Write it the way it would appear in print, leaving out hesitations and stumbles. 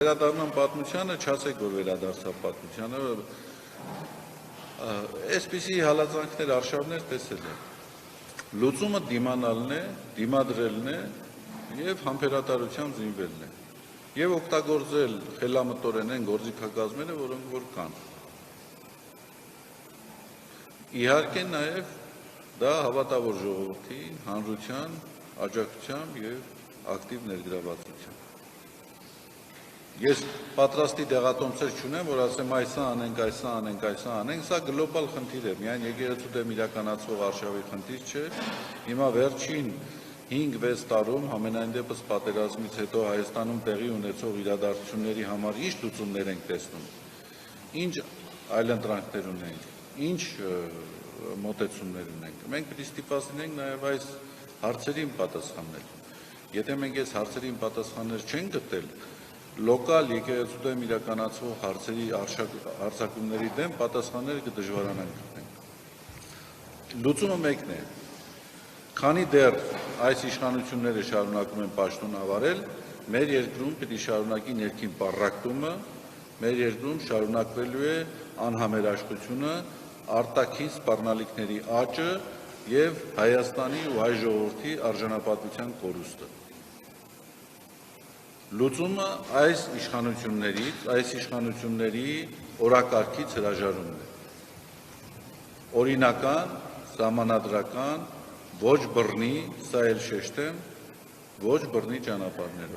Վերադառնամ պատմությանը, չասեք, որ վերադարձավ պատմությանը, այսպիսի հալածանքներ, արշավներ տեսել են։ Լուծումը դիմանալն է, դիմադրելն է և համբերատարությամբ զինվելն է։ Եվ օգտագործել խելամտորեն այն գործիքակազմերը, որոնք որ կան։ Իհարկե նաև դա հավատավոր ժողովրդի, հանրության, աջակցությամբ և ակտիվ ներգրավվածությամբ։ Ես պատրաստի դեղատոմսեր չունեմ, որ ասեմ այսա անենք, այսա անենք, այսա անենք, սա գլոբալ խնդիր է, միայն եկեղեցու դեմ իրականացվող արշավի խնդիր չէ, հիմա վերջին 5-6 տարում, համենայն դեպս պատերազմից հետո Հայաստանում տեղի ունեցող իրադարձությունների համար ինչ լուծումներ ենք տեսնում, ինչ այլընտրանքներ ունենք, ինչ մոտեցումներ ունենք, մենք պիտի ստիպված լինենք նաև այս հարցերին պատասխանել, եթե մենք այս հարցերին պատասխաններ չենք գտել, լոկալ եկեղեցու դեմ իրականացվող հարցերի հարձակումների դեմ պատասխանները կդժվարանան գտնենք։ Լուծումը մեկն է, քանի դեռ այս իշխանությունները շարունակում են պաշտոն ավարել, մեր երկրում պիտի շարունակի ներքին պառակտումը, մեր երկրում շարունակվելու է անհամերաշխությունը, արտաքին սպառնալիքների աճը և Հայաստանի ու հայ ժողովրդի արժանապատվության կորուստը։ Լուծումը այս իշխանությունների օրակարգից հրաժարումն է։ Օրինական, սահմանադրական, ոչ բռնի, սա էլ շեշտեմ, ոչ բռնի ճանապարհներով։